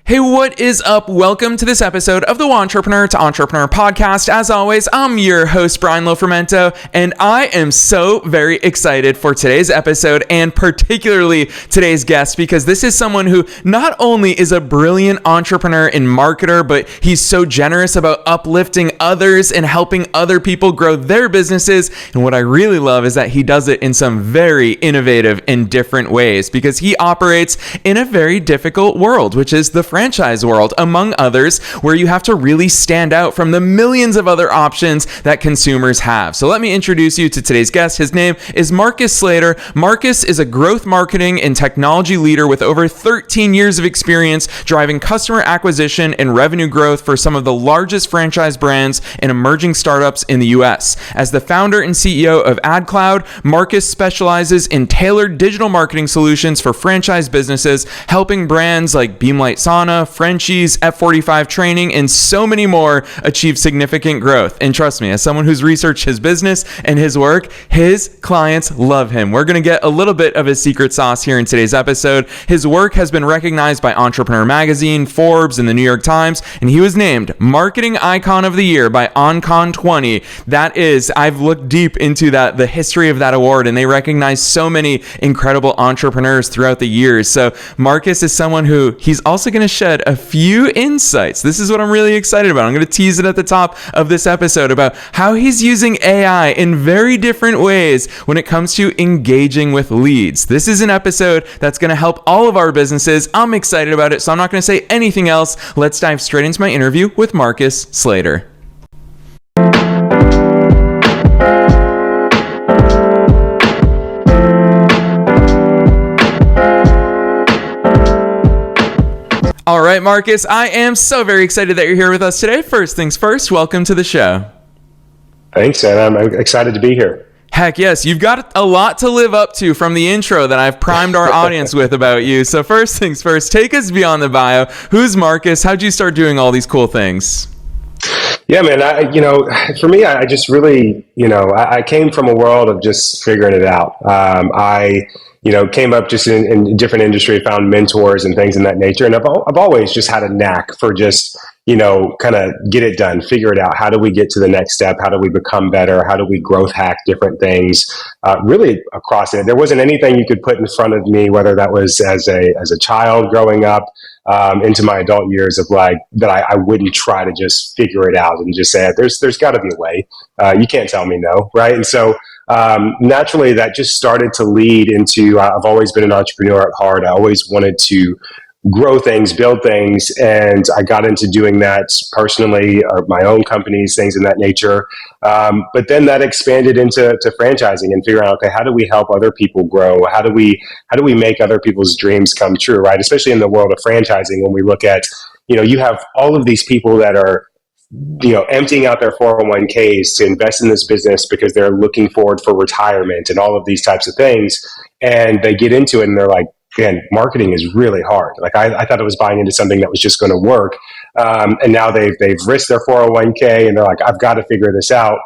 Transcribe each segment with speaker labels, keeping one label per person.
Speaker 1: Hey, what is up? Welcome to this episode of the Entrepreneur to Entrepreneur podcast. As always, I'm your host, Brian Lofermento, and I am so very excited for today's episode and particularly today's guest because this is someone who not only is a brilliant entrepreneur and marketer, but he's so generous about uplifting others and helping other people grow their businesses. And what I really love is that he does it in some very innovative and different ways because he operates in a very difficult world, which is the franchise world, among others, where you have to really stand out from the millions of other options that consumers have. So let me introduce you to today's guest. His name is Marcus Slater. Marcus is a growth marketing and technology leader with over 13 years of experience driving customer acquisition and revenue growth for some of the largest franchise brands and emerging startups in the US. As the founder and CEO of AdCloud, Marcus specializes in tailored digital marketing solutions for franchise businesses, helping brands like Beamlight Sauna, Frenchies, F45 Training, and so many more achieve significant growth. And trust me, as someone who's researched his business and his work, his clients love him. We're going to get a little bit of his secret sauce here in today's episode. His work has been recognized by Entrepreneur Magazine, Forbes, and the New York Times, and he was named Marketing Icon of the Year by OnCon 20. That is, I've looked deep into the history of that award, and they recognize so many incredible entrepreneurs throughout the years. So Marcus is someone who he's also going to shed a few insights. This is what I'm really excited about. I'm going to tease it at the top of this episode about how he's using AI in very different ways when it comes to engaging with leads. This is an episode that's going to help all of our businesses. I'm excited about it, so I'm not going to say anything else. Let's dive straight into my interview with Marcus Slater. All right, Marcus, I am so very excited that you're here with us today. First things first, welcome to the show.
Speaker 2: Thanks, and I'm excited to be here.
Speaker 1: Heck yes, you've got a lot to live up to from the intro that I've primed our audience with about you. So first things first, take us beyond the bio. Who's Marcus? How'd you start doing all these cool things?
Speaker 2: Yeah, man, for me, I just really, I came from a world of just figuring it out. I came up just in different industry, found mentors and things in that nature. And I've always just had a knack for just, kind of get it done, figure it out. How do we get to the next step? How do we become better? How do we growth hack different things? Really across it. There wasn't anything you could put in front of me, whether that was as a child growing up, into my adult years of that I wouldn't try to just figure it out and just say, there's got to be a way. You can't tell me no, right? And so naturally, that just started to lead into, I've always been an entrepreneur at heart. I always wanted to grow things, build things, and I got into doing that personally, or my own companies, things in that nature. But then that expanded into franchising and figuring out, okay, how do we help other people grow? How do we make other people's dreams come true, right? Especially in the world of franchising, when we look at, you have all of these people that are emptying out their 401ks to invest in this business because they're looking forward for retirement and all of these types of things. And they get into it and they're like, man, marketing is really hard. I thought I was buying into something that was just going to work. And now they've risked their 401k and they're like, I've got to figure this out.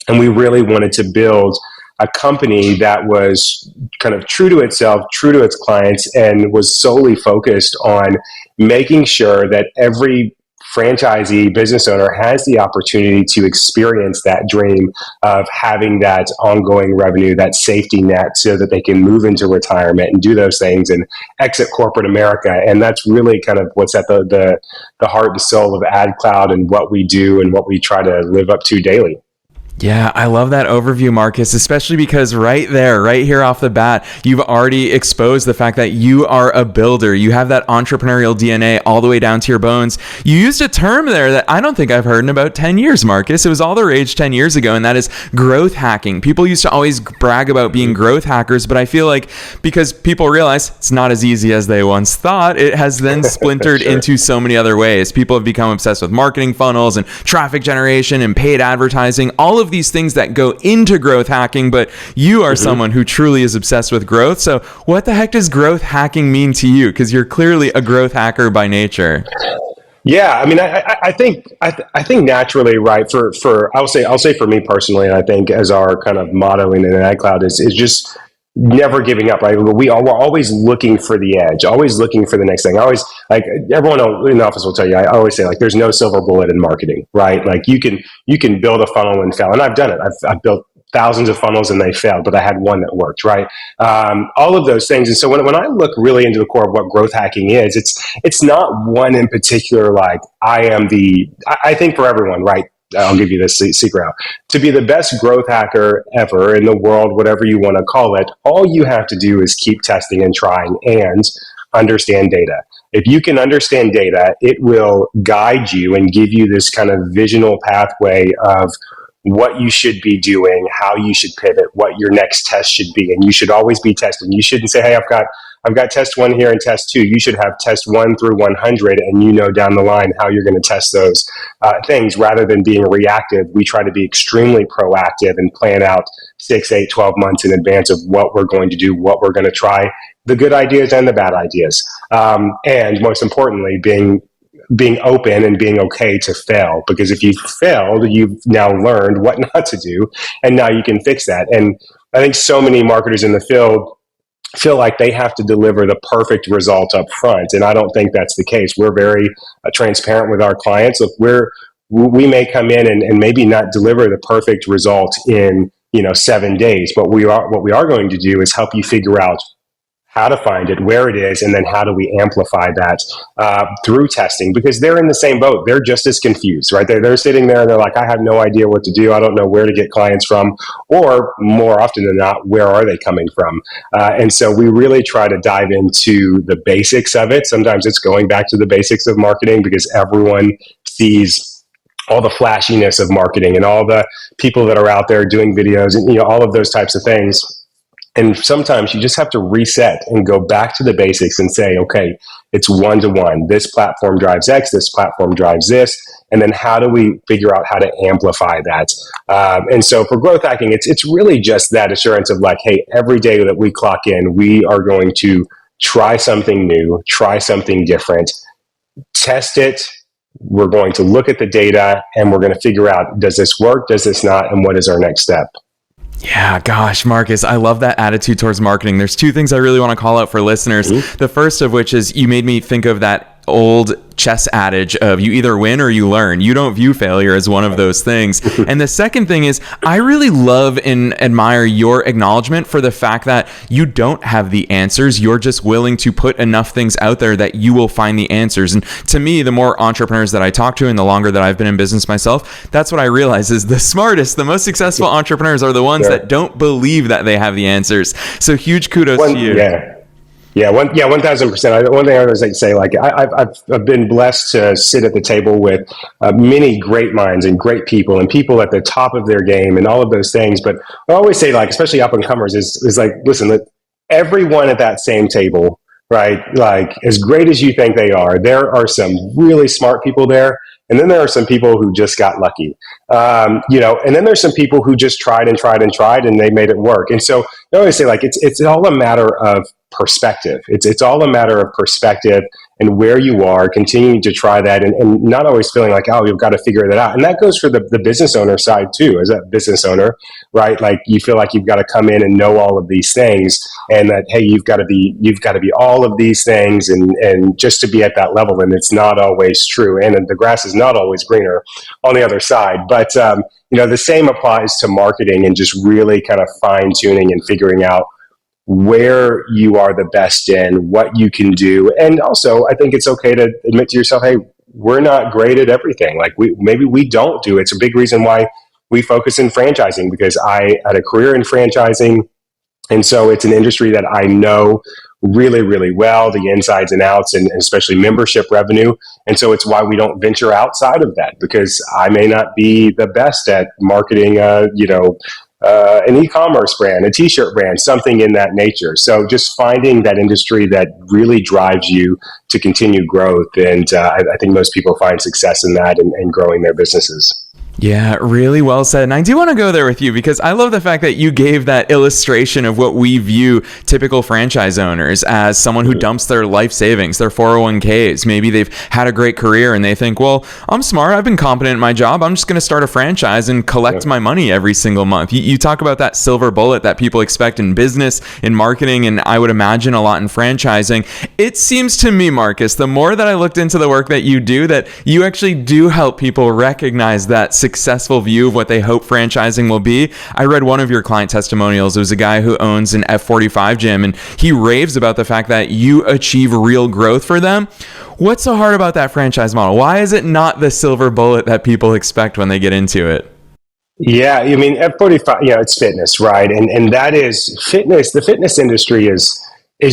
Speaker 2: And we really wanted to build a company that was kind of true to itself, true to its clients, and was solely focused on making sure that every franchisee business owner has the opportunity to experience that dream of having that ongoing revenue, that safety net, so that they can move into retirement and do those things and exit corporate America. And that's really kind of what's at the heart and soul of AdCloud and what we do and what we try to live up to daily.
Speaker 1: Yeah, I love that overview, Marcus, especially because right here off the bat, you've already exposed the fact that you are a builder. You have that entrepreneurial DNA all the way down to your bones. You used a term there that I don't think I've heard in about 10 years, Marcus. It was all the rage 10 years ago, and that is growth hacking. People used to always brag about being growth hackers, but I feel like because people realize it's not as easy as they once thought, it has then splintered sure. into so many other ways. People have become obsessed with marketing funnels and traffic generation and paid advertising, all of these things that go into growth hacking, but you are someone who truly is obsessed with growth. So what the heck does growth hacking mean to you? Because you're clearly a growth hacker by nature.
Speaker 2: Yeah, I mean, I think naturally, right? I'll say for me personally, and I think as our kind of motto in AdCloud is just never giving up, right? We're always looking for the edge, always looking for the next thing. I always, like, everyone in the office will tell you, I always say, like, there's no silver bullet in marketing, right? Like, you can build a funnel and fail. And I've done it. I've built thousands of funnels and they failed, but I had one that worked, right? All of those things. And so when I look really into the core of what growth hacking is, it's not one in particular, like, I think for everyone, right? I'll give you this secret out. To be the best growth hacker ever in the world, whatever you want to call it, all you have to do is keep testing and trying and understand data. If you can understand data, it will guide you and give you this kind of visional pathway of what you should be doing, how you should pivot, what your next test should be. And you should always be testing. You shouldn't say, hey, I've got test 1 here and test 2. You should have test 1 through 100, and you know down the line how you're going to test those things. Rather than being reactive, we try to be extremely proactive and plan out 6, 8, 12 months in advance of what we're going to do, what we're going to try, the good ideas and the bad ideas. And most importantly, being open and being okay to fail, because if you failed, you've now learned what not to do, and now you can fix that. And I think so many marketers in the field feel like they have to deliver the perfect result up front, and I don't think that's the case. We're very transparent with our clients. Look, we may come in and maybe not deliver the perfect result in 7 days, but what we are going to do is help you figure out how to find it, where it is, and then how do we amplify that through testing, because they're in the same boat. They're just as confused, right? They're sitting there and they're like, I have no idea what to do. I don't know where to get clients from, or more often than not, where are they coming from? And so we really try to dive into the basics of it. Sometimes it's going back to the basics of marketing, because everyone sees all the flashiness of marketing and all the people that are out there doing videos and all of those types of things. And sometimes you just have to reset and go back to the basics and say, okay, it's 1-to-1. This platform drives X, this platform drives this. And then how do we figure out how to amplify that? And so for growth hacking, it's really just that assurance of like, hey, every day that we clock in, we are going to try something new, try something different, test it. We're going to look at the data and we're going to figure out, does this work? Does this not? And what is our next step?
Speaker 1: Yeah, gosh, Marcus, I love that attitude towards marketing. There's 2 things I really want to call out for listeners. Mm-hmm. The first of which is you made me think of that old chess adage of you either win or you learn. You don't view failure as one of those things. And the second thing is I really love and admire your acknowledgement for the fact that you don't have the answers. You're just willing to put enough things out there that you will find the answers. And to me, the more entrepreneurs that I talk to and the longer that I've been in business myself, that's what I realize is the smartest, the most successful entrepreneurs are the ones that don't believe that they have the answers. So huge kudos to you.
Speaker 2: Yeah, 1,000%. One thing I always like to say, like I've been blessed to sit at the table with many great minds and great people and people at the top of their game and all of those things. But I always say, like, especially up and comers, is like, listen, everyone at that same table, right? Like, as great as you think they are, there are some really smart people there. And then there are some people who just got lucky, and then there's some people who just tried and they made it work. And so I always say, like, it's all a matter of perspective. It's all a matter of perspective and where you are, continuing to try that and not always feeling like, oh, you've got to figure that out. And that goes for the business owner side too. As a business owner, right? Like, you feel like you've got to come in and know all of these things, and that, hey, you've got to be all of these things and just to be at that level. And it's not always true. And the grass is not always greener on the other side. But the same applies to marketing and just really kind of fine tuning and figuring out where you are the best in, what you can do. And also, I think it's okay to admit to yourself, hey, we're not great at everything. Like, maybe we don't do it. It's a big reason why we focus in franchising, because I had a career in franchising. And so it's an industry that I know really, really well, the insides and outs, and especially membership revenue. And so it's why we don't venture outside of that, because I may not be the best at marketing, an e-commerce brand, a t-shirt brand, something in that nature. So just finding that industry that really drives you to continue growth. And I think most people find success in that and growing their businesses.
Speaker 1: Yeah, really well said. And I do want to go there with you because I love the fact that you gave that illustration of what we view typical franchise owners as: someone who dumps their life savings, their 401ks. Maybe they've had a great career and they think, well, I'm smart, I've been competent in my job, I'm just going to start a franchise and collect my money every single month. You talk about that silver bullet that people expect in business, in marketing, and I would imagine a lot in franchising. It seems to me, Marcus, the more that I looked into the work that you do, that you actually do help people recognize that successful view of what they hope franchising will be. I read one of your client testimonials. It was a guy who owns an F45 gym, and he raves about the fact that you achieve real growth for them. What's so hard about that franchise model? Why is it not the silver bullet that people expect when they get into it?
Speaker 2: Yeah, I mean, F45, it's fitness, right? And that is fitness. The fitness industry is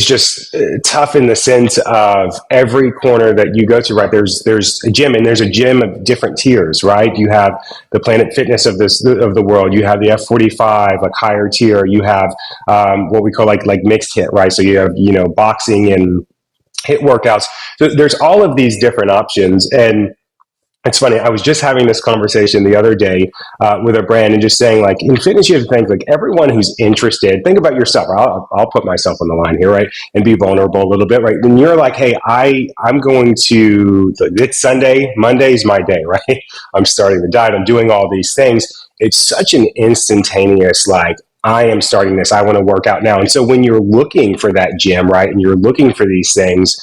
Speaker 2: just tough in the sense of every corner that you go to, right? There's a gym, and there's a gym of different tiers, right? You have the Planet Fitness of the world. You have the F45, like higher tier. You have what we call like mixed hit, right? So you have boxing and hit workouts. So there's all of these different options. And it's funny, I was just having this conversation the other day with a brand, and just saying, like, in fitness, you have to think, like, everyone who's interested, think about yourself. I'll put myself on the line here, right? And be vulnerable a little bit, right? When you're like, hey, I'm going to, it's Sunday, Monday's my day, right? I'm starting the diet, I'm doing all these things. It's such an instantaneous, like, I am starting this, I want to work out now. And so when you're looking for that gym, right, and you're looking for these things,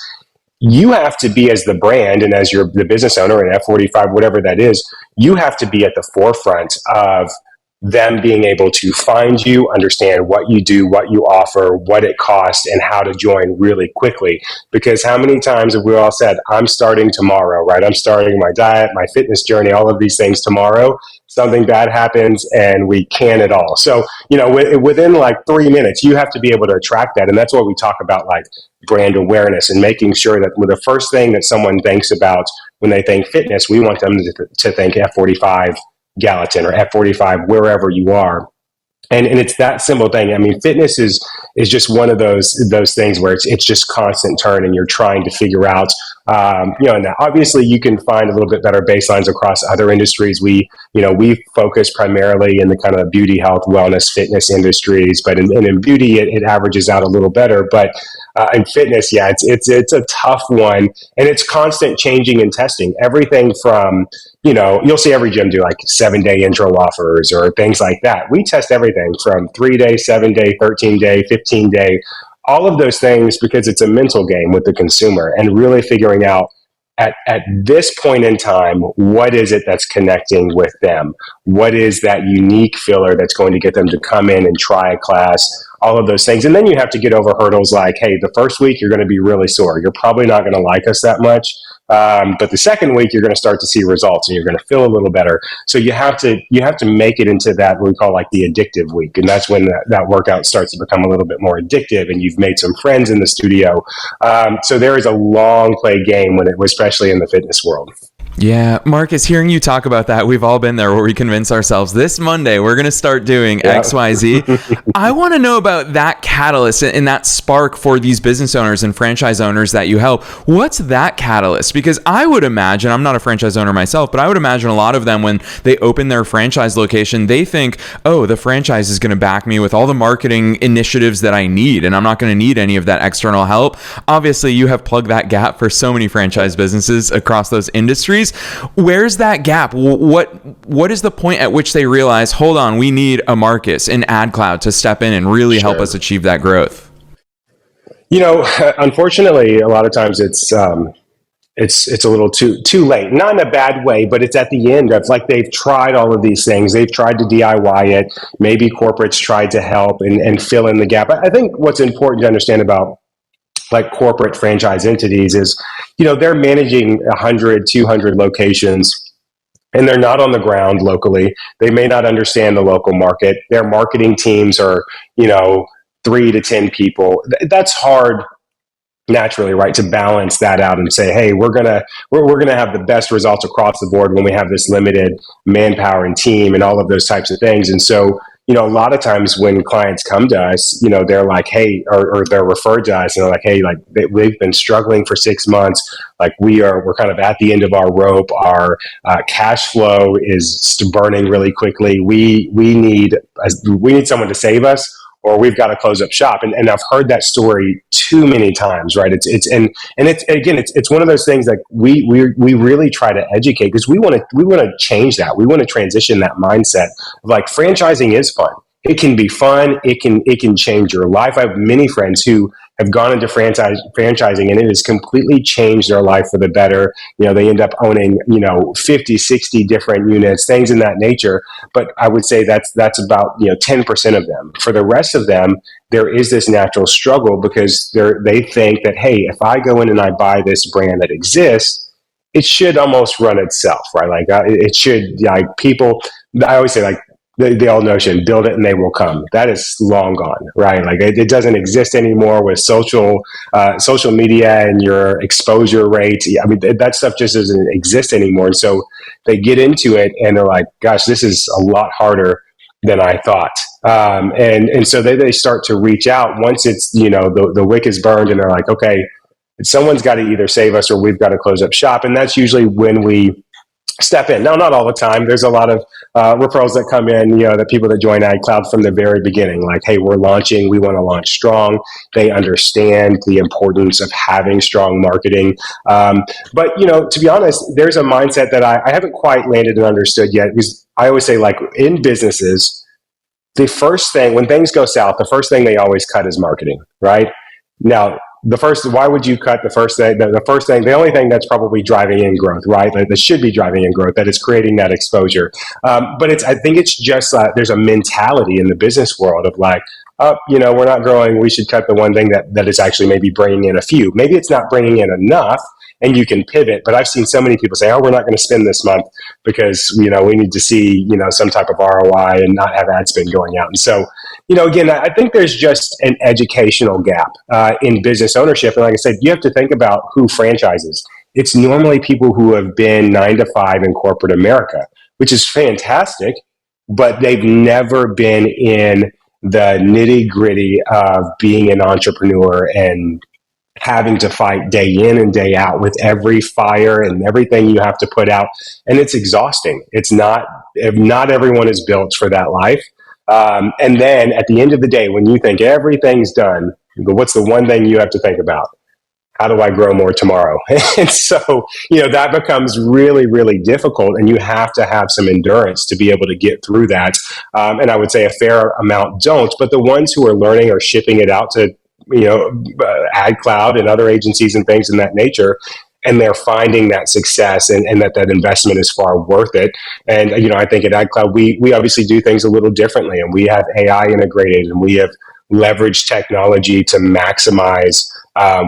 Speaker 2: you have to be, as the brand and as the business owner in F45, whatever that is, you have to be at the forefront of them being able to find you, understand what you do, what you offer, what it costs, and how to join really quickly. Because how many times have we all said, I'm starting tomorrow, right? I'm starting my diet, my fitness journey, all of these things tomorrow. Something bad happens and we can it all. So, within like 3 minutes, you have to be able to attract that. And that's what we talk about, like brand awareness, and making sure that the first thing that someone thinks about when they think fitness, we want them to think F45 Gallatin or F45 wherever you are. And it's that simple thing. I mean, fitness is just one of those things where it's just constant turn, and you're trying to figure out, and obviously you can find a little bit better baselines across other industries. We focus primarily in the kind of beauty, health, wellness, fitness industries, but in beauty, it averages out a little better. But in fitness, yeah, it's a tough one, and it's constant changing and testing. Everything from, you'll see every gym do like 7-day intro offers or things like that. We test everything from 3-day, 7-day, 13-day, 15-day, all of those things, because it's a mental game with the consumer, and really figuring out at this point in time, what is it that's connecting with them? What is that unique filler that's going to get them to come in and try a class? All of those things. And then you have to get over hurdles like, hey, the first week you're going to be really sore. You're probably not going to like us that much. But the second week you're going to start to see results, and you're going to feel a little better. So you have to make it into that what we call like the addictive week. And that's when that workout starts to become a little bit more addictive, and you've made some friends in the studio. So there is a long play game especially in the fitness world.
Speaker 1: Yeah, Marcus, hearing you talk about that, we've all been there where we convince ourselves this Monday we're going to start doing XYZ. I want to know about that catalyst and that spark for these business owners and franchise owners that you help. What's that catalyst? Because I would imagine, I'm not a franchise owner myself, but I would imagine a lot of them, when they open their franchise location, they think, oh, the franchise is going to back me with all the marketing initiatives that I need, and I'm not going to need any of that external help. Obviously, you have plugged that gap for so many franchise businesses across those industries. Where's that gap? What is the point at which they realize, hold on, we need a Marcus in AdCloud to step in and really help us achieve that growth?
Speaker 2: Unfortunately, a lot of times it's a little too late. Not in a bad way, but it's at the end of, like, they've tried all of these things. They've tried to DIY it. Maybe corporates tried to help and fill in the gap. I think what's important to understand about like corporate franchise entities is, they're managing 100, 200 locations, and they're not on the ground locally. They may not understand the local market. Their marketing teams are, 3 to 10 people. That's hard naturally, right, to balance that out and say, hey, we're gonna have the best results across the board when we have this limited manpower and team and all of those types of things. And so a lot of times when clients come to us, they're like, hey, or they're referred to us and they're like, hey, like we've been struggling for 6 months. Like we're kind of at the end of our rope. Our cash flow is burning really quickly. We need someone to save us, or we've got to close up shop. And I've heard that story too many times, right? It's one of those things that we really try to educate, because we want to change that. We want to transition that mindset of like, franchising is fun. It can be fun. It can change your life. I have many friends who have gone into franchising, and it has completely changed their life for the better. They end up owning, 50, 60 different units, things in that nature. But I would say that's about, 10% of them. For the rest of them, there is this natural struggle because they think that, hey, if I go in and I buy this brand that exists, it should almost run itself, right? Like it should, like people, I always say, like, the old notion, build it and they will come. That is long gone, right? Like it doesn't exist anymore with social media and your exposure rates. I mean, that stuff just doesn't exist anymore. And so they get into it and they're like, gosh, this is a lot harder than I thought. And so they start to reach out once it's, the wick is burned, and they're like, okay, someone's got to either save us or we've got to close up shop. And that's usually when we step in. Now, not all the time. There's a lot of referrals that come in, the people that join AdCloud from the very beginning, like, hey, we're launching, we want to launch strong. They understand the importance of having strong marketing. But, to be honest, there's a mindset that I haven't quite landed and understood yet, because I always say, like, in businesses, the first thing, when things go south, the first thing they always cut is marketing, right? Now, why would you cut the first thing? The only thing that's probably driving in growth, right? That should be driving in growth, that is creating that exposure. But I think it's just there's a mentality in the business world of like, we're not growing, we should cut the one thing that is actually maybe bringing in a few. Maybe it's not bringing in enough, and you can pivot. But I've seen so many people say, oh, we're not going to spend this month because, we need to see, some type of ROI and not have ad spend going out. And so, again, I think there's just an educational gap in business ownership. And like I said, you have to think about who franchises. It's normally people who have been 9 to 5 in corporate America, which is fantastic, but they've never been in the nitty gritty of being an entrepreneur and having to fight day in and day out with every fire and everything you have to put out. And it's exhausting. Not everyone is built for that life. And then at the end of the day, when you think everything's done, what's the one thing you have to think about? How do I grow more tomorrow? And so, that becomes really, really difficult, and you have to have some endurance to be able to get through that. And I would say a fair amount don't, but the ones who are learning are shipping it out to, AdCloud and other agencies and things in that nature. And they're finding that success and that investment is far worth it. And, I think at AdCloud, we obviously do things a little differently, and we have AI integrated, and we have leveraged technology to maximize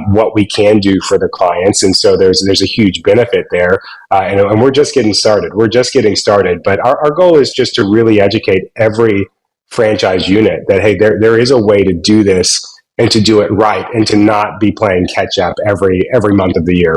Speaker 2: what we can do for the clients. And so there's a huge benefit there. And we're just getting started. But our goal is just to really educate every franchise unit that, hey, there is a way to do this and to do it right, and to not be playing catch up every month of the year.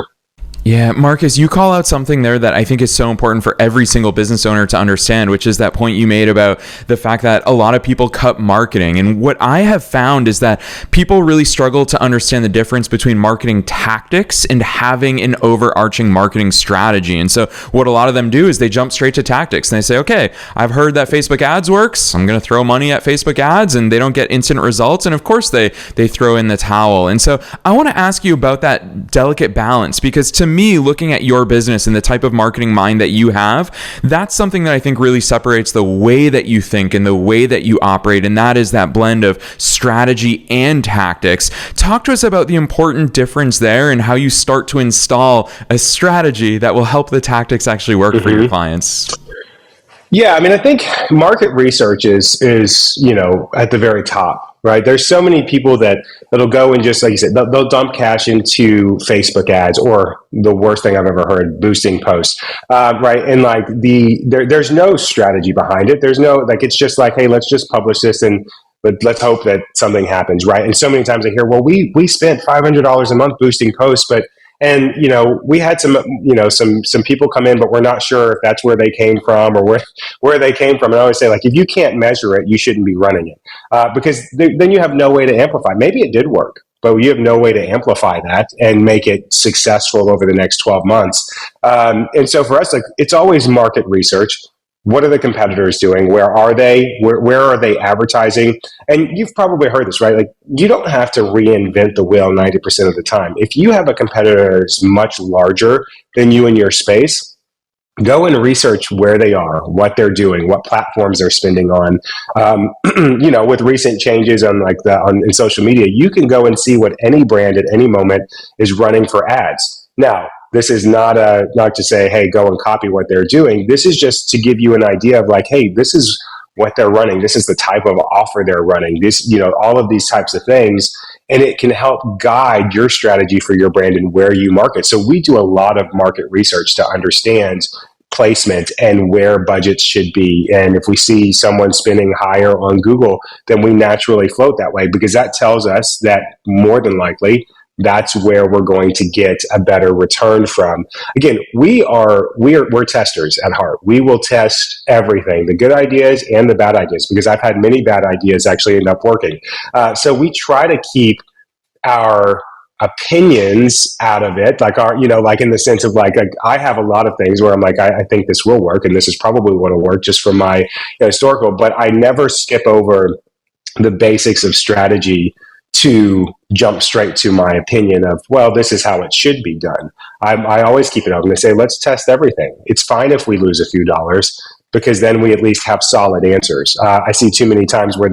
Speaker 1: Yeah, Marcus, you call out something there that I think is so important for every single business owner to understand, which is that point you made about the fact that a lot of people cut marketing. And what I have found is that people really struggle to understand the difference between marketing tactics and having an overarching marketing strategy. And so what a lot of them do is they jump straight to tactics, and they say, okay, I've heard that Facebook ads works. I'm going to throw money at Facebook ads, and they don't get instant results. And of course they throw in the towel. And so I want to ask you about that delicate balance, because to me, looking at your business and the type of marketing mind that you have, that's something that I think really separates the way that you think and the way that you operate. And that is that blend of strategy and tactics. Talk to us about the important difference there and how you start to install a strategy that will help the tactics actually work for your clients.
Speaker 2: Yeah, I mean, I think market research is at the very top, right? There's so many people that'll go and just, like you said, they'll dump cash into Facebook ads, or the worst thing I've ever heard, boosting posts, right? And like there's no strategy behind it. There's no, like, it's just like, hey, let's just publish this but let's hope that something happens, right? And so many times I hear, well, we spent $500 a month boosting posts, but And, we had some people come in, but we're not sure if that's where they came from or where they came from. And I always say, like, if you can't measure it, you shouldn't be running it, because then you have no way to amplify. Maybe it did work, but you have no way to amplify that and make it successful over the next 12 months. And so for us, like, it's always market research. What are the competitors doing? Where are they? Where are they advertising? And you've probably heard this, right? Like, you don't have to reinvent the wheel 90% of the time. If you have a competitor that's much larger than you in your space, go and research where they are, what they're doing, what platforms they're spending on. With recent changes on in social media, you can go and see what any brand at any moment is running for ads. Now, this is not to say, hey, go and copy what they're doing. This is just to give you an idea of like, hey, this is what they're running. This is the type of offer they're running. This, all of these types of things. And it can help guide your strategy for your brand and where you market. So we do a lot of market research to understand placement and where budgets should be. And if we see someone spending higher on Google, then we naturally float that way, because that tells us that more than likely that's where we're going to get a better return from. Again, we're testers at heart. We will test everything, the good ideas and the bad ideas, because I've had many bad ideas actually end up working. So we try to keep our opinions out of it, like like in the sense of like I have a lot of things where I'm like, I think this will work, and this is probably what will work just from my historical, but I never skip over the basics of strategy to jump straight to my opinion of, well, this is how it should be done. I always keep it open. I say, let's test everything. It's fine if we lose a few dollars, because then we at least have solid answers. I see too many times where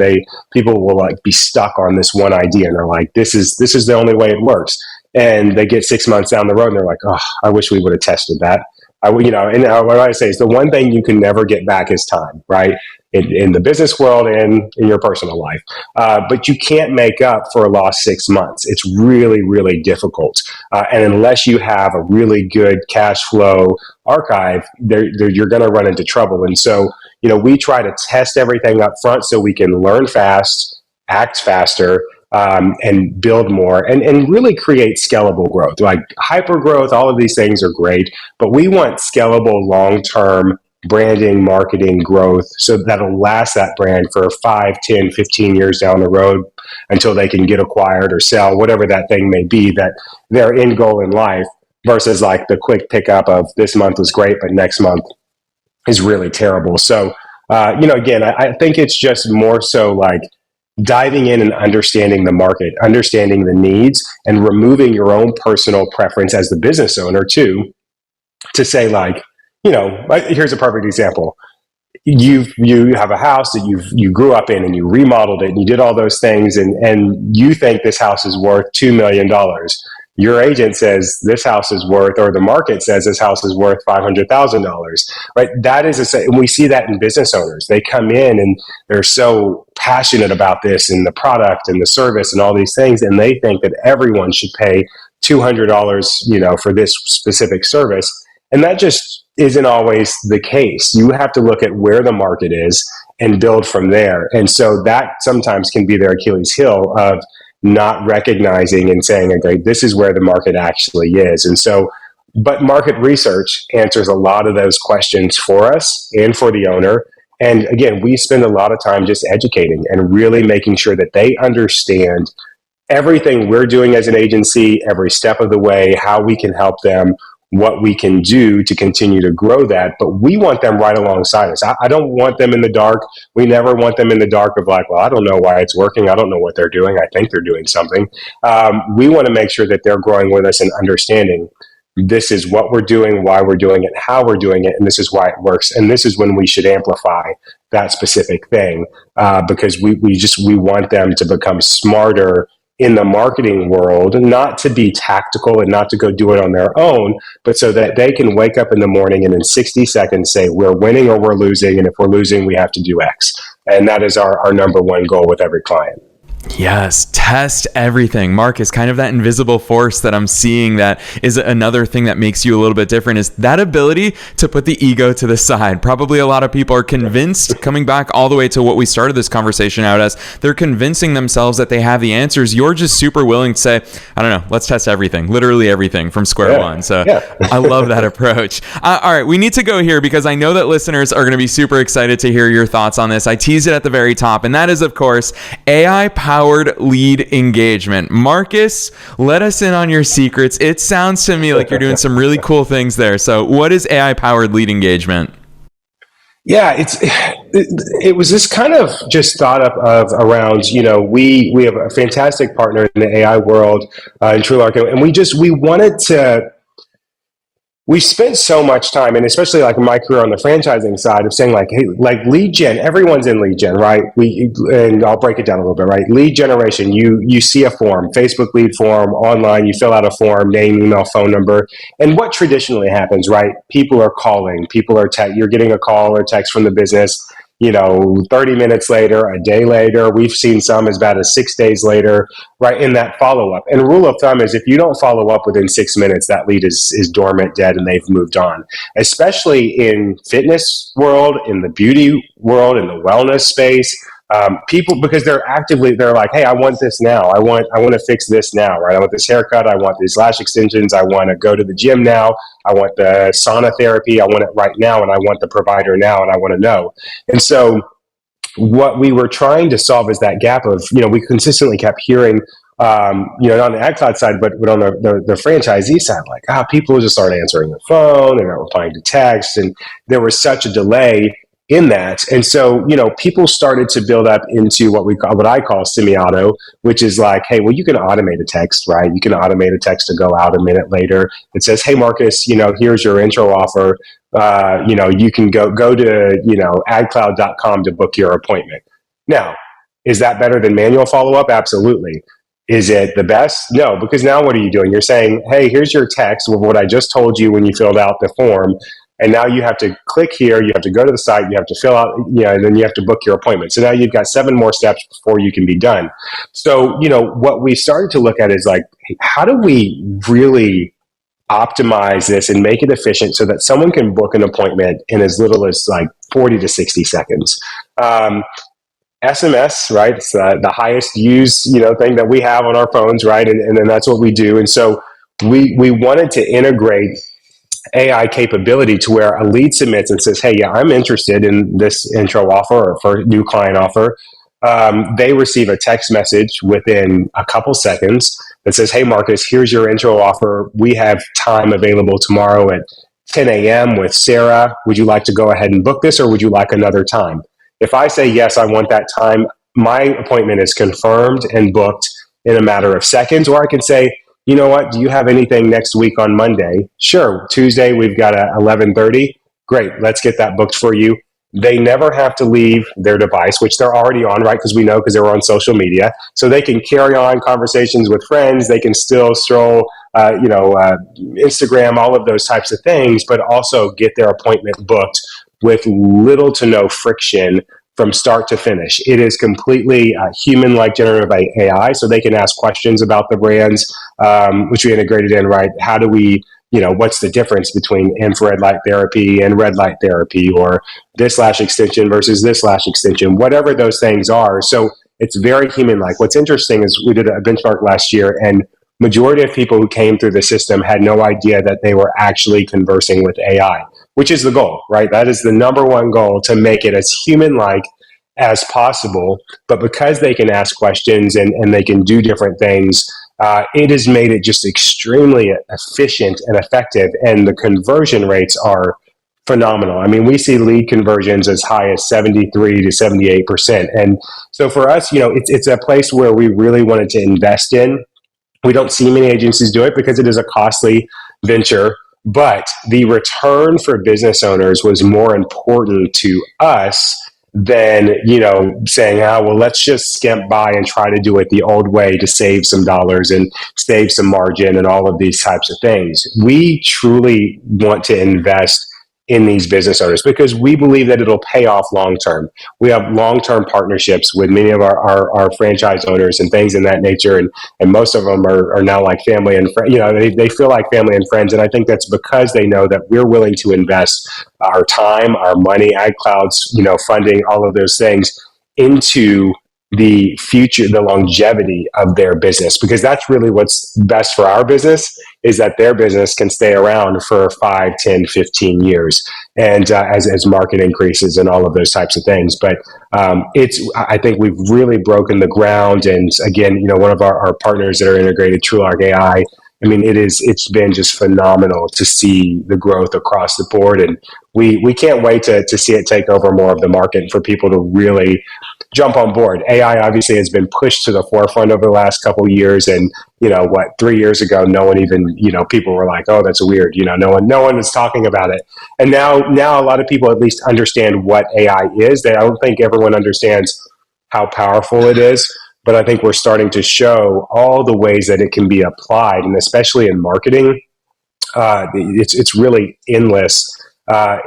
Speaker 2: people will like be stuck on this one idea, and they're like, this is the only way it works. And they get 6 months down the road and they're like, oh, I wish we would have tested that. And what I say is the one thing you can never get back is time, right? In the business world and in your personal life. But you can't make up for a lost 6 months. It's really, really difficult. And unless you have a really good cash flow archive, you're going to run into trouble. And so, we try to test everything up front so we can learn fast, act faster, and build more and really create scalable growth. Like hyper growth, all of these things are great, but we want scalable long-term branding, marketing growth, so that'll last that brand for 5, 10, 15 years down the road until they can get acquired or sell, whatever that thing may be, that their end goal in life, versus like the quick pickup of this month was great, but next month is really terrible. So, again, I think it's just more so like diving in and understanding the market, understanding the needs, and removing your own personal preference as the business owner too, to say like, here's a perfect example. You have a house that you grew up in and you remodeled it and you did all those things, and you think this house is worth $2 million. Your agent says this house is worth, or the market says this house is worth $500,000, right? That is and we see that in business owners. They come in and they're so passionate about this and the product and the service and all these things, and they think that everyone should pay $200, for this specific service. And that just isn't always the case. You have to look at where the market is and build from there. And so that sometimes can be their Achilles heel of not recognizing and saying, okay, this is where the market actually is. And so, but market research answers a lot of those questions for us and for the owner. And again, we spend a lot of time just educating and really making sure that they understand everything we're doing as an agency, every step of the way, how we can help them, what we can do to continue to grow that. But we want them right alongside us. I don't want them in the dark. We never want them in the dark of like, well, I don't know why it's working. I don't know what they're doing. I think they're doing something. We want to make sure that they're growing with us and understanding this is what we're doing, why we're doing it, how we're doing it, and this is why it works. And this is when we should amplify that specific thing, because we want them to become smarter in the marketing world, not to be tactical and not to go do it on their own, but so that they can wake up in the morning and in 60 seconds say, we're winning or we're losing. And if we're losing, we have to do X. And that is our number one goal with every client.
Speaker 1: Yes, test everything. Marcus, kind of that invisible force that I'm seeing that is another thing that makes you a little bit different is that ability to put the ego to the side. Probably a lot of people are convinced, coming back all the way to what we started this conversation out as, they're convincing themselves that they have the answers. You're just super willing to say, I don't know, let's test everything, literally everything from square one. So I love that approach. All right, we need to go here because I know that listeners are going to be super excited to hear your thoughts on this. I teased it at the very top, and that is, of course, AI-powered lead engagement. Marcus, let us in on your secrets. It sounds to me like you're doing some really cool things there. So what is AI-powered lead engagement?
Speaker 2: Yeah, it was this kind of just thought up of around, we have a fantastic partner in the AI world in TrueLark, and we wanted to. We spent so much time, and especially like in my career on the franchising side, of saying like, hey, like lead gen, everyone's in lead gen, right? And I'll break it down a little bit, right? Lead generation, you see a form, Facebook lead form, online, you fill out a form, name, email, phone number, and what traditionally happens, right? People are calling, you're getting a call or text from the business. 30 minutes later, a day later, we've seen some as bad as 6 days later, right, in that follow-up. And rule of thumb is if you don't follow up within 6 minutes, that lead is dormant, dead, and they've moved on. Especially in fitness world, in the beauty world, in the wellness space, people, because they're like, hey, I want this now. I want to fix this now, right? I want this haircut. I want these lash extensions. I want to go to the gym now. I want the sauna therapy. I want it right now. And I want the provider now. And I want to know. And so what we were trying to solve is that gap of, we consistently kept hearing, not on the AdCloud side, but on the franchisee side, like, people just aren't answering the phone. They're not replying to text. And there was such a delay in that. And so, people started to build up into what I call semi-auto, which is like, hey, well, you can automate a text, right? You can automate a text to go out a minute later. It says, hey, Marcus, here's your intro offer. You can go to, adcloud.com to book your appointment. Now, is that better than manual follow-up? Absolutely. Is it the best? No, because now what are you doing? You're saying, hey, here's your text with what I just told you when you filled out the form. And now you have to click here, you have to go to the site, you have to fill out, and then you have to book your appointment. So now you've got 7 more steps before you can be done. So, what we started to look at is like, how do we really optimize this and make it efficient so that someone can book an appointment in as little as like 40 to 60 seconds? SMS, right? It's the highest used, thing that we have on our phones, right? And then that's what we do. And so we wanted to integrate AI capability to where a lead submits and says, hey, yeah, I'm interested in this intro offer or for new client offer. They receive a text message within a couple seconds that says, hey, Marcus, here's your intro offer. We have time available tomorrow at 10 a.m. with Sarah. Would you like to go ahead and book this, or would you like another time? If I say, yes, I want that time, my appointment is confirmed and booked in a matter of seconds. Or I can say, you know what, do you have anything next week on Monday? Sure. Tuesday, we've got a 11:30. Great. Let's get that booked for you. They never have to leave their device, which they're already on, right? Because we know, because they were on social media. So they can carry on conversations with friends. They can still stroll, Instagram, all of those types of things, but also get their appointment booked with little to no friction from start to finish. It is completely human-like generative AI, so they can ask questions about the brands, which we integrated in, right? How do we, what's the difference between infrared light therapy and red light therapy, or this lash extension versus this lash extension, whatever those things are. So it's very human-like. What's interesting is we did a benchmark last year, and majority of people who came through the system had no idea that they were actually conversing with AI, which is the goal, right? That is the number one goal, to make it as human-like as possible. But because they can ask questions and they can do different things, it has made it just extremely efficient and effective. And the conversion rates are phenomenal. I mean, we see lead conversions as high as 73 to 78%. And so for us, it's a place where we really wanted to invest in. We don't see many agencies do it because it is a costly venture, but the return for business owners was more important to us than, saying, well, let's just skimp by and try to do it the old way to save some dollars and save some margin and all of these types of things. We truly want to invest in these business owners because we believe that it'll pay off long term. We have long term partnerships with many of our franchise owners and things in that nature, and most of them are now like family and friends. They feel like family and friends, and I think that's because they know that we're willing to invest our time, our money, AdCloud's funding, all of those things into the future, the longevity of their business, because that's really what's best for our business, is that their business can stay around for 5, 10, 15 years. And as market increases and all of those types of things. But I think we've really broken the ground. And again, one of our partners that are integrated, TrueLark AI, I mean, it's been just phenomenal to see the growth across the board. And we can't wait to see it take over more of the market and for people to really jump on board. AI obviously has been pushed to the forefront over the last couple of years. And 3 years ago, no one even, people were like, oh, that's weird. No one was talking about it. And now a lot of people at least understand what AI is. I don't think everyone understands how powerful it is. But I think we're starting to show all the ways that it can be applied, and especially in marketing, it's really endless on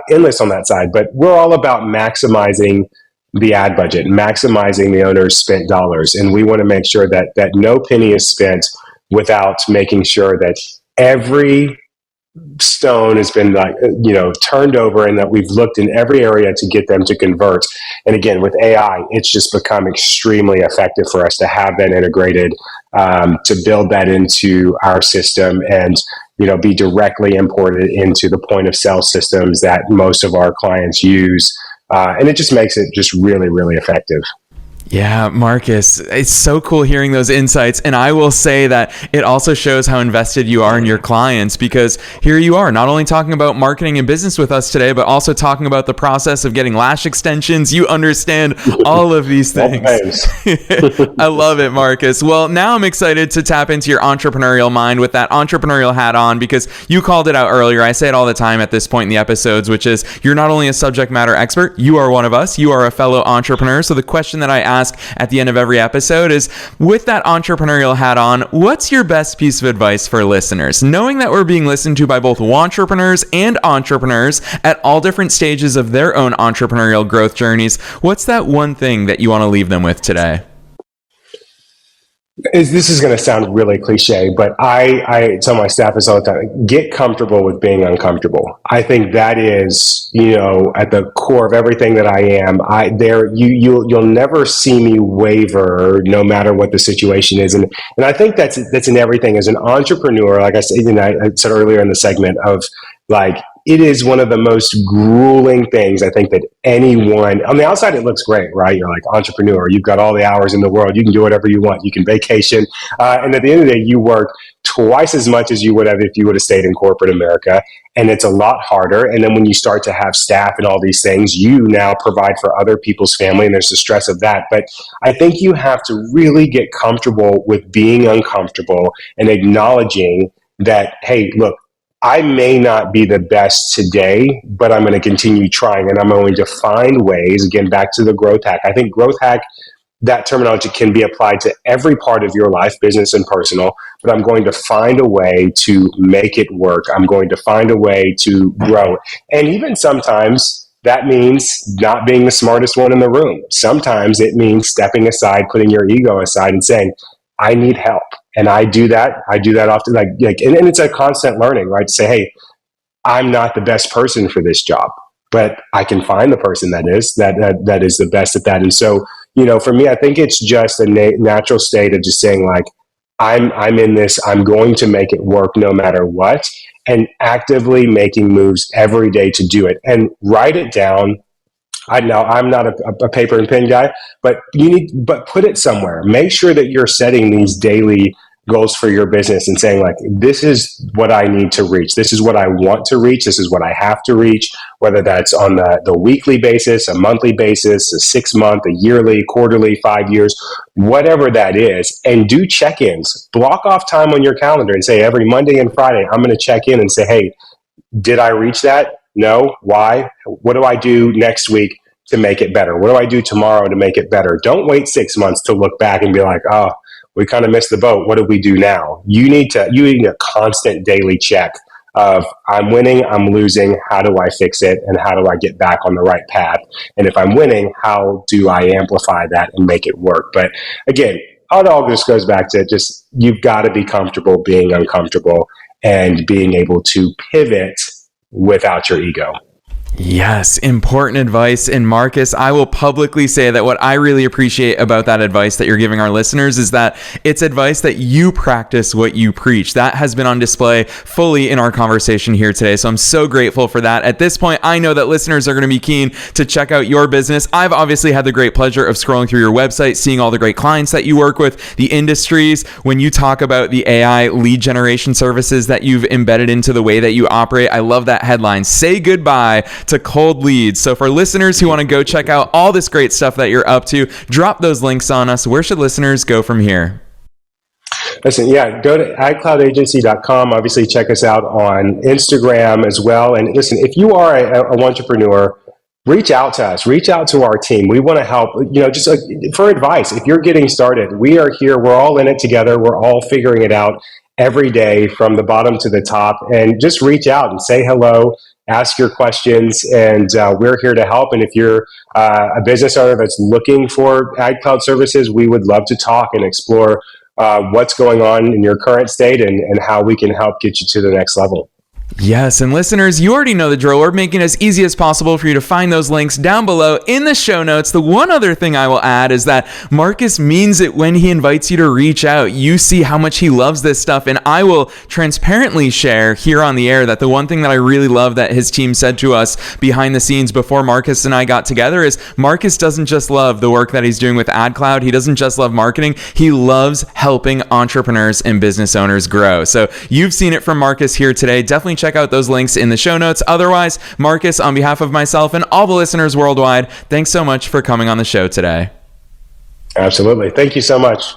Speaker 2: that side. But we're all about maximizing the ad budget, maximizing the owner's spent dollars, and we want to make sure that no penny is spent without making sure that every stone has been turned over, and that we've looked in every area to get them to convert. And again, with AI, it's just become extremely effective for us to have that integrated, to build that into our system, and be directly imported into the point of sale systems that most of our clients use, and it just makes it just really, really effective.
Speaker 1: Yeah, Marcus, it's so cool hearing those insights. And I will say that it also shows how invested you are in your clients, because here you are not only talking about marketing and business with us today, but also talking about the process of getting lash extensions. You understand all of these things. I love it, Marcus. Well, now I'm excited to tap into your entrepreneurial mind with that entrepreneurial hat on, because you called it out earlier. I say it all the time at this point in the episodes, which is you're not only a subject matter expert, you are one of us. You are a fellow entrepreneur. So the question that I ask at the end of every episode is, with that entrepreneurial hat on, what's your best piece of advice for listeners? Knowing that we're being listened to by both entrepreneurs and entrepreneurs at all different stages of their own entrepreneurial growth journeys, what's that one thing that you want to leave them with today?
Speaker 2: This is going to sound really cliche, but I tell my staff this all the time: get comfortable with being uncomfortable. I think that is, at the core of everything that I am. You'll never see me waver, no matter what the situation is, and I think that's in everything. As an entrepreneur, like I said, I said earlier in the segment, of like, it is one of the most grueling things, I think, that anyone on the outside, it looks great, right? You're like entrepreneur, you've got all the hours in the world, you can do whatever you want, you can vacation, and at the end of the day, you work twice as much as you would have if you would have stayed in corporate America, and it's a lot harder. And then when you start to have staff and all these things, you now provide for other people's family, and there's the stress of that. But I think you have to really get comfortable with being uncomfortable and acknowledging that, hey, look, I may not be the best today, but I'm going to continue trying, and I'm going to find ways, again, back to the growth hack. I think growth hack, that terminology can be applied to every part of your life, business and personal, but I'm going to find a way to make it work. I'm going to find a way to grow. And even sometimes that means not being the smartest one in the room. Sometimes it means stepping aside, putting your ego aside and saying, I need help. And I do that often, and it's a constant learning, right? To say, hey, I'm not the best person for this job, but I can find the person that is the best at that. And so, for me, I think it's just a natural state of just saying, like, I'm in this, I'm going to make it work no matter what, and actively making moves every day to do it, and write it down. I know I'm not a paper and pen guy, but put it somewhere. Make sure that you're setting these daily goals for your business and saying, like, this is what I need to reach. This is what I want to reach. This is what I have to reach, whether that's on the weekly basis, a monthly basis, a 6 month, a yearly, quarterly, 5 years, whatever that is. And do check-ins. Block off time on your calendar and say, every Monday and Friday, I'm going to check in and say, hey, did I reach that? No. Why? What do I do next week to make it better? What do I do tomorrow to make it better? Don't wait 6 months to look back and be like, oh, we kind of missed the boat. What do we do now? You need a constant daily check of I'm winning, I'm losing, how do I fix it, and how do I get back on the right path? And if I'm winning, how do I amplify that and make it work? But again, it all just goes back to just you've got to be comfortable being uncomfortable and being able to pivot without your ego.
Speaker 1: Yes, important advice. And Marcus, I will publicly say that what I really appreciate about that advice that you're giving our listeners is that it's advice that you practice what you preach. That has been on display fully in our conversation here today. So I'm so grateful for that. At this point, I know that listeners are going to be keen to check out your business. I've obviously had the great pleasure of scrolling through your website, seeing all the great clients that you work with, the industries. When you talk about the AI lead generation services that you've embedded into the way that you operate, I love that headline, say goodbye to cold leads. So for listeners who want to go check out all this great stuff that you're up to, drop those links on us. Where should listeners go from here?
Speaker 2: Listen, go to adcloudagency.com. Obviously, check us out on Instagram as well. And listen, if you are a entrepreneur, reach out to us. Reach out to our team. We want to help, just for advice. If you're getting started, we are here. We're all in it together. We're all figuring it out every day from the bottom to the top. And just reach out and say hello. Ask your questions, and we're here to help. And if you're a business owner that's looking for AdCloud services, we would love to talk and explore what's going on in your current state and how we can help get you to the next level.
Speaker 1: Yes, and listeners, you already know the drill. We're making it as easy as possible for you to find those links down below in the show notes. The one other thing I will add is that Marcus means it when he invites you to reach out. You see how much he loves this stuff, and I will transparently share here on the air that the one thing that I really love that his team said to us behind the scenes before Marcus and I got together is Marcus doesn't just love the work that he's doing with AdCloud. He doesn't just love marketing. He loves helping entrepreneurs and business owners grow. So you've seen it from Marcus here today. Definitely check out those links in the show notes. Otherwise, Marcus, on behalf of myself and all the listeners worldwide, thanks so much for coming on the show today.
Speaker 2: Absolutely. Thank you so much.